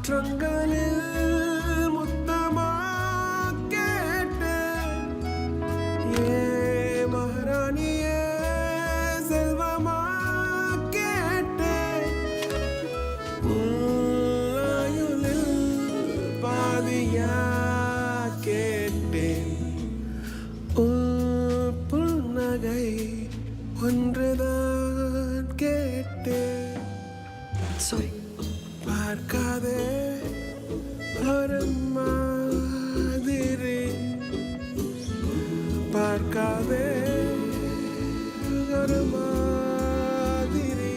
மாற்றங்களில் முத்தமா கேட்டேன். ஏ மகாராணியே செல்வமா கேட்டேன். ஆயுளில் பாதியா கேட்டேன். புன்னகை ஒன்றுதான் கேட்டேன். சாரி. பார்க்காதே ஒரு மாதிரி, பார்க்காதே ஒரு மாதிரி.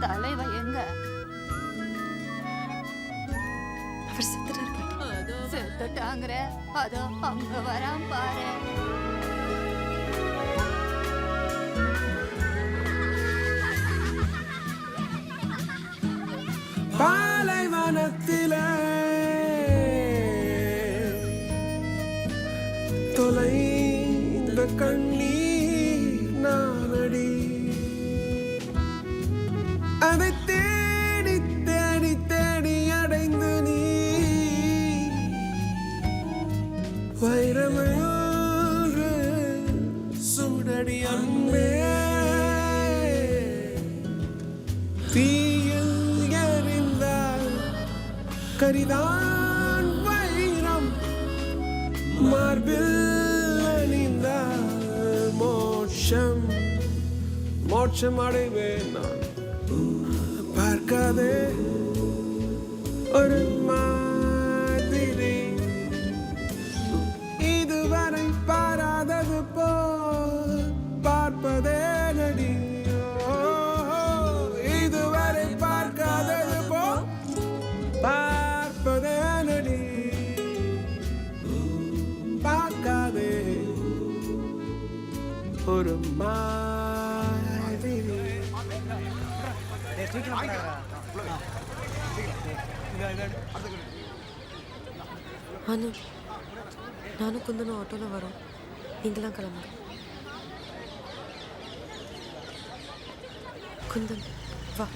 தலைவ எங்க? அவர் செத்துட்டாரு பாட்டி. செத்துட்டாங்கிற அதோ அங்க வரான் பாரு. பாலைவனத்திலே தொலைந்த கண்ணீர் நானடி. அதை தேடி தேடி தேடி அடைந்து நீ வைரமொன்று சுடடி அன்பே. தீயில் எறிந்தால் கரிதான் வைரம், மார்பில் அணிந்தால் மோட்சம். மோட்சம் அடைவேன் நான். பார்க்காதே ஒரு மாதிரி, இதுவரை பாராதது போல் பார்ப்பதே நடி. இதுவரை பார்க்காதது போல் பார்ப்பதே நடி. பார்க்காதே ஒரு மாதிரி. அனு, நானும் குந்தனும் ஆட்டோவில் வரோம். நீங்களாம் கிளம்புங்க. குந்தன் வா.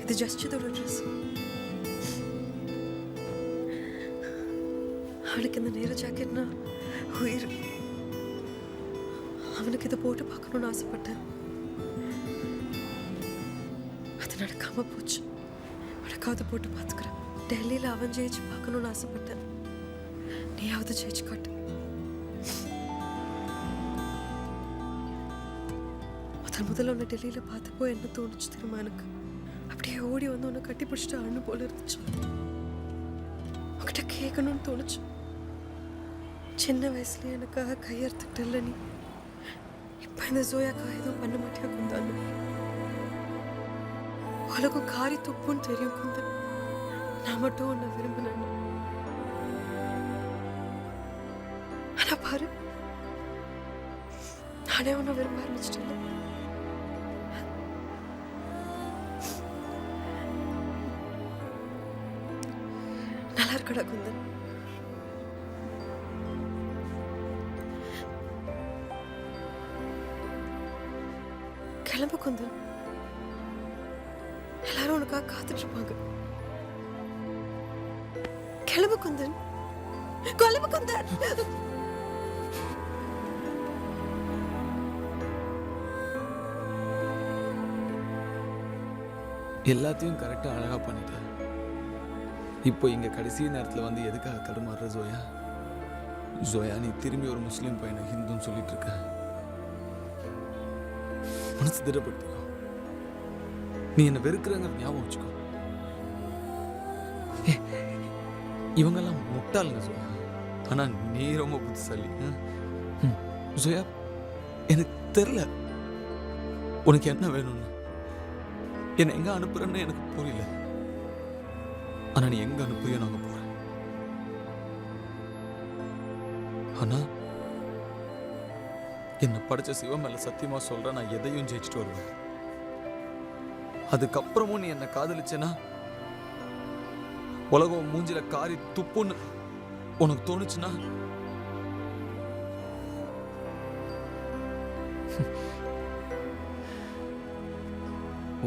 இது ஜஸ்டிதோட ட்ரெஸ். அவளுக்கு இந்த நேர ஜாக்கெட்னா உயிர். அவனுக்கு இதை போட்டு பார்க்கணும்னு ஆசைப்பட்டேன். அது நடக்காம போச்சு. அவனுக்காவது போட்டு பார்த்துக்கிறேன். டெல்லியில் அவன் ஜெயிச்சு பார்க்கணும்னு ஆசைப்பட்டேன். நீயாவது ஜெயிச்சு காட்டு. முதல்ல உன்னை டெல்லியில் பார்த்தப்போ என்ன தோணுச்சு தெரியுமா? எனக்கு அப்படியே ஓடி வந்து உன்னை கட்டி பிடிச்சிட்டு அண்ணு போல இருந்துச்சு. உன்கிட்ட கேட்கணும்னு தோணுச்சு. சின்ன வயசுல எனக்காக கையெடுத்துக்கிட்டு இல்லை நீ. இப்போ இந்த ஜோயாக்காக எதுவும் பண்ண மாட்டியா குந்தான்னு? உலகம் காரி துப்புன்னு தெரியும் குந்தன். நான் மட்டும் உன்னை விரும்பினேன். ஆனா பாரு, நானே உன்னை விரும்ப ஆரம்பிச்சிட்டேன். நல்லா இருக்கடா குந்தன். கிளம்பு குந்தன். எல்லாரும் உனக்காக காத்துட்டு இருப்பாங்க. கிளம்பு குந்தன். கிளம்பு குந்தன். எல்லாத்தையும் கரெக்டாக அழகாக பண்ணிட்டேன். இப்போ இங்கே கடைசி நேரத்தில் வந்து எதுக்காக தடுமாறுற ஜோயா? ஜோயா, நீ திரும்பி ஒரு முஸ்லீம் பையனை ஹிந்துன்னு சொல்லிட்டு இருக்க. மனசு திடப்படுத்திக்கோ. நீ என்னை வெறுக்கிறங்க ஞாபகம் வச்சுக்கோ. இவங்கெல்லாம் முட்டாளுங்க ஜோயா, ஆனால் நீ ரொம்ப புத்திசாலி. ஜோயா, எனக்கு தெரியல உனக்கு என்ன வேணும்னு. என்னை எங்க அனுப்புறன்னு எனக்கு புரியல. ஆனா நீ எங்க அனுப்புறியோ நாங்க போறேன். ஆனா என்னை படிச்ச சிவம் மேல சத்தியமா சொல்றேன், நான் எதையும் ஜெயிச்சுட்டு வருவேன். அதுக்கப்புறமும் நீ என்னை காதலிச்சேன்னா உலகம் மூஞ்சில காரி துப்புன்னு உனக்கு தோணுச்சுன்னா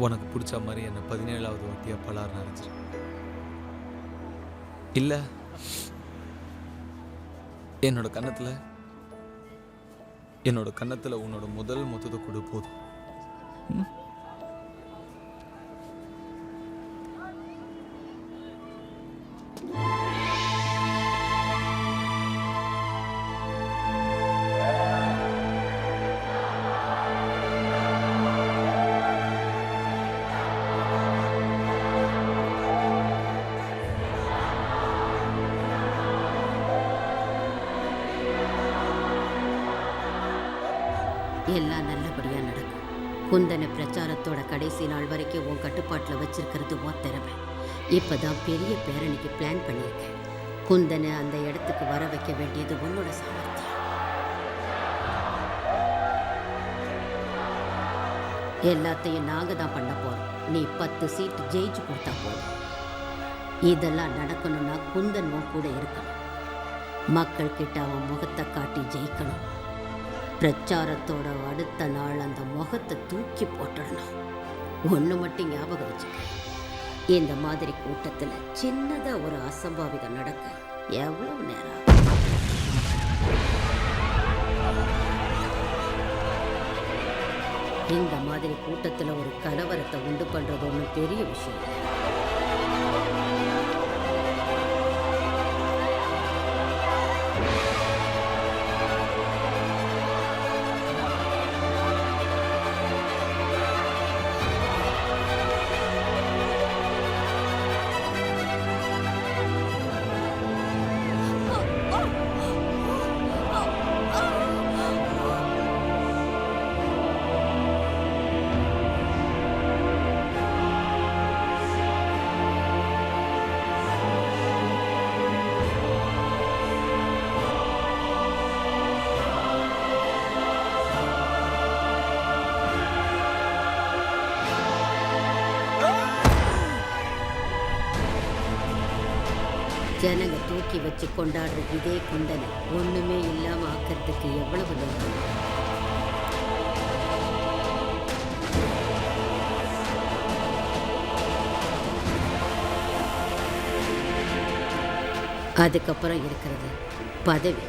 உனக்கு பிடிச்ச மாதிரி என்ன 17வது வாட்டியா பலார் நரைச்சிரு. இல்ல என்னோட கன்னத்துல உன்னோட முதல் மொத்தத்தை கொடு போதும். எல்லாம் நல்லபடியா நடக்கும். குந்தனை பிரச்சாரத்தோட கடைசி நாள் வரைக்கும் உன் கட்டுப்பாட்டில் வச்சிருக்கிறது உன் திறமை. இப்பதான் பெரிய பேரணிக்கு பிளான் பண்ணியிருக்கேன். குந்தனை அந்த இடத்துக்கு வர வைக்க வேண்டியது உன்னோட சாமர்த்தியம். எல்லாத்தையும் நாங்க தான் பண்ண போறோம். நீ 10 சீட் ஜெயிச்சு கொடுத்தா போதும். இதெல்லாம் நடக்கணும்னா குந்தன் உன் கூட இருக்கணும். மக்கள் கிட்ட அவன் முகத்தை காட்டி ஜெயிக்கணும். பிரச்சாரத்தோட அடுத்த நாள் அந்த முகத்தை தூக்கி போட்டுடணும். ஒன்று மட்டும் ஞாபகம் வச்சுக்க, இந்த மாதிரி கூட்டத்தில் சின்னதா ஒரு அசம்பாவிதம் நடக்க எவ்வளவு நேரம் ஆகும்? இந்த மாதிரி கூட்டத்தில் ஒரு கலவரத்தை உண்டு பண்றது ஒன்றும் பெரிய விஷயம் இல்லை. ஜனங்க தூக்கி வச்சு கொண்டாடுற இதே குந்தனை ஒண்ணுமே இல்லாம ஆக்கிறதுக்கு எவ்வளவு நேரம்? அதுக்கப்புறம் இருக்கிறது பதவி.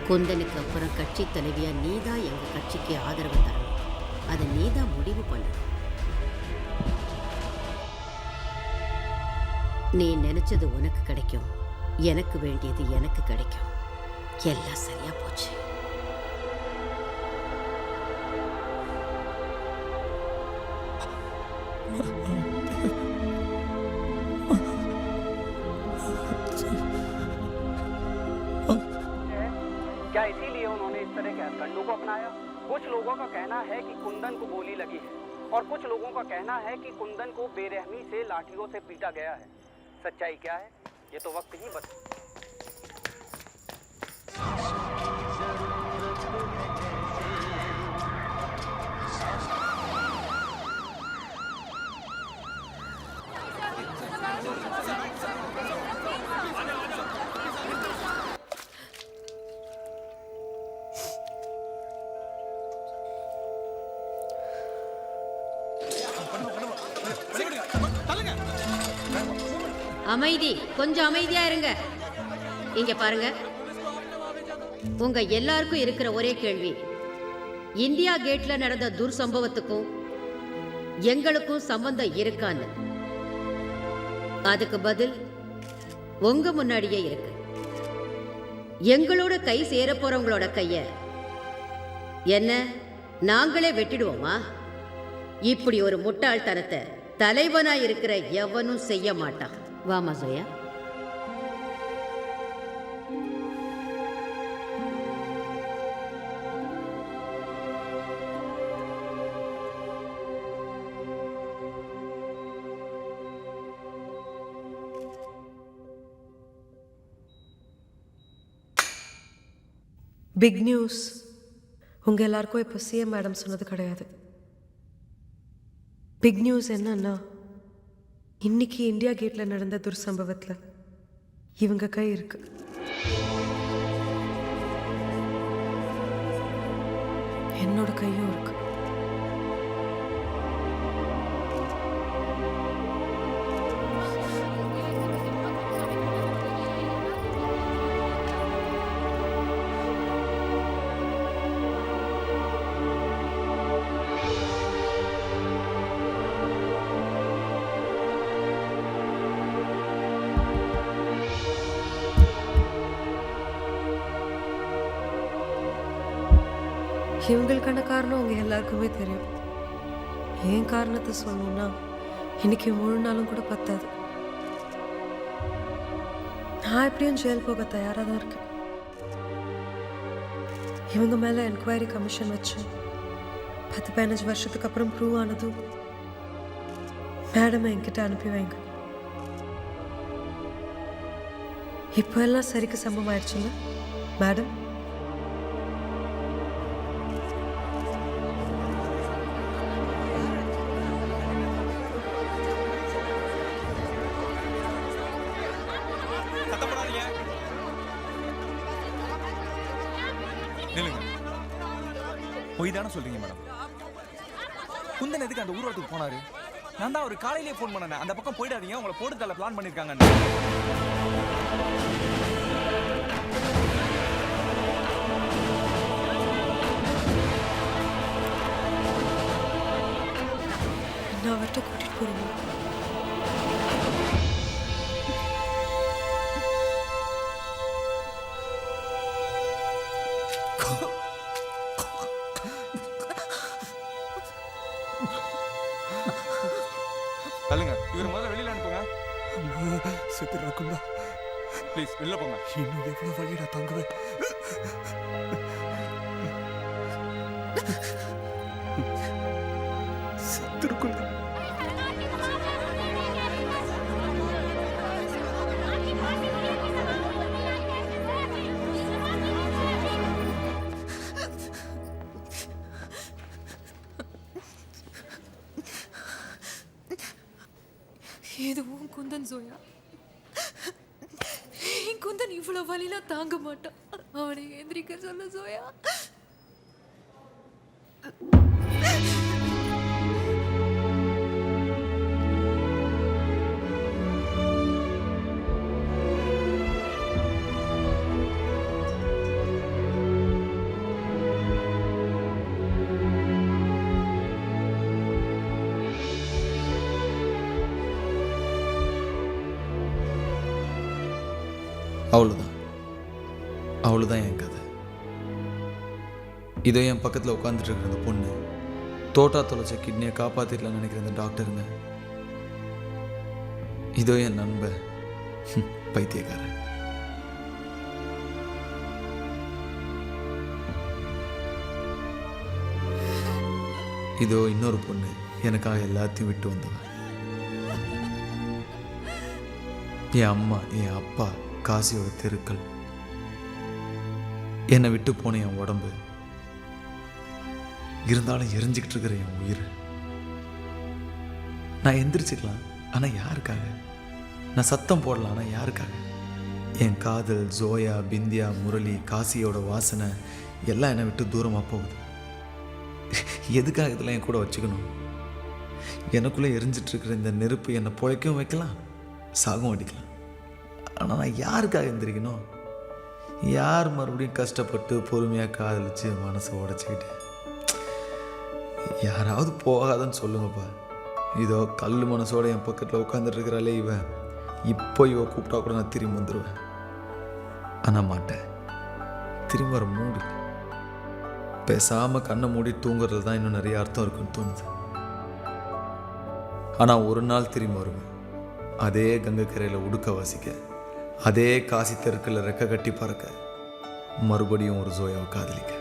குந்தனுக்கு அப்புறம் கட்சி தலைவியா நீதான் எங்க கட்சிக்கு ஆதரவு தரணும். அதை நீதான் முடிவு பண்ணணும். நீ நினைச்சது உனக்கு கிடைக்கும், எனக்கு வேண்டியது எனக்கு கிடைக்கும். எல்லாம் சரியா போச்சு. क्या इसीलिए उन्होंने इस तरह के हथकंडों को अपनाया? कुछ लोगों का कहना है कि कुंदन को गोली लगी है और कुछ लोगों का कहना है कि कुंदन को बेरहमी से लाठियों से पीटा गया है। सच्चाई क्या है ये तो वक्त ही बता। அமைதி, கொஞ்சம் அமைதியா இருங்க. இங்க பாருங்க, உங்க எல்லாருக்கும் இருக்கிற ஒரே கேள்வி, இந்தியா கேட்ல நடந்த துர்சம்பவத்துக்கும் எங்களுக்கும் சம்பந்தம் இருக்கான்னு. அதுக்கு பதில் உங்க முன்னாடியே இருக்கு. எங்களோட கை சேர போறவங்களோட கைய என்ன நாங்களே வெட்டிடுவோமா? இப்படி ஒரு முட்டாள்தனத்தை தலைவனா இருக்கிற எவனும் செய்ய மாட்டான். வாமா ஜோயா. Big news. உங்கள் எல்லாருக்கும் இப்போ சிஎம் மேடம் சொன்னது கிடையாது. பிக் நியூஸ் என்னன்னா, இன்னைக்கு இந்தியா கேட்டில் நடந்த துர்சம்பவத்தில் இவங்க கை இருக்கு. என்னோட கையும் இருக்கு. இவங்களுக்கான காரணம் அவங்க எல்லாருக்குமே தெரியும். ஏன் காரணத்தை சொல்லணும்னா, இன்னைக்கு முழு நாளும் கூட பத்தாது. நான் எப்படியும் ஜெயில் போக தயாராக தான் இருக்கேன். இவங்க மேலே என்கொயரி கமிஷன் வச்சு 10-15 வருஷத்துக்கு அப்புறம் ப்ரூவ் ஆனதும் மேடம் என்கிட்ட அனுப்பி வைங்க. இப்போ எல்லாம் சரிக்கு சமம் ஆயிடுச்சுல்ல மேடம்? போய் தானே சொல்றீங்க மேடம்? குந்தன் எதுக்கு அந்த ஊர்வலத்துக்கு போனாரு? நான் தான் ஒரு காலையிலேயே ஃபோன் பண்ணேன், அந்த பக்கம் போயிடாதீங்க, உங்களை போட்டு தள்ள பிளான் பண்ணிருக்காங்க. நான் அவர்கிட்ட கூட்டிட்டு போறேன். தள்ளுங்க, இவர் முதல்ல வெளியில அனுப்புங்க. செத்து ரகுந்தா, ப்ளீஸ் வெளில போங்க. இன்னும் எவ்வளவு வழியடா தாங்குவேன்? செத்து ரகுந்தா. எதுவும் குந்தன் ஜோயா, என் குந்தன் இவ்வளவு வலிலாம் தாங்க மாட்டான். அவனை எந்திரிக்க சொல்ல ஜோயா. அவ்வளோதான் என் கதை. இதோ என் பக்கத்தில் உட்காந்துட்டு இருக்கிற அந்த பொண்ணு, தோட்டா தொலைச்ச கிட்னியை காப்பாற்றிடலான்னு நினைக்கிற அந்த டாக்டருங்க, இதோ என் நண்பன் பைத்தியக்காரன். இதோ இன்னொரு பொண்ணு, எனக்காக எல்லாத்தையும் விட்டு வந்தவன். என் அம்மா, என் அப்பா, காசியோட தெருக்கள், என்னை விட்டு போன என் உடம்பு, இருந்தாலும் எரிஞ்சிக்கிட்டு இருக்கிற என் உயிர். நான் எந்திரிச்சுக்கலாம், ஆனால் யாருக்காக? நான் சத்தம் போடலாம், ஆனால் யாருக்காக? என் காதல், ஜோயா, பிந்தியா, முரளி, காசியோட வாசனை எல்லாம் என்னை விட்டு தூரமாக போகுது. எதுக்காக இதெல்லாம் என் கூட வச்சுக்கணும்? எனக்குள்ளே எரிஞ்சிட்டு இருக்கிற இந்த நெருப்பு என்னை பிழைக்கவும் வைக்கலாம், சாகவும் அடிக்கலாம். ஆனால் நான் யாருக்காக எந்திரிக்கணும்? யார் மறுபடியும் கஷ்டப்பட்டு பொறுமையாக காதலிச்சு மனசை உடைச்சிக்கிட்டு? யாராவது போகாதன்னு சொல்லுங்கப்பா. இதோ கல் மனசோட என் பக்கத்தில் உட்காந்துட்டு இருக்கிறாளே இவன், இப்போ இவ கூப்பிட்டா கூட நான் திரும்பி வந்துடுவேன். ஆனால் மாட்டேன், திரும்ப வர மூடி. பேசாமல் கண்ணை மூடி தூங்குறது தான் இன்னும் நிறைய அர்த்தம் இருக்குன்னு தோணுது. ஆனால் ஒரு நாள் திரும்பி வருவேன், அதே கங்கைக்கரையில் உடுக்க வாசிக்க, அதே காசி தெருக்கில் ரெக்க கட்டி பறக்க, மறுபடியும் ஒரு ஜோயாவை காதலிக்க.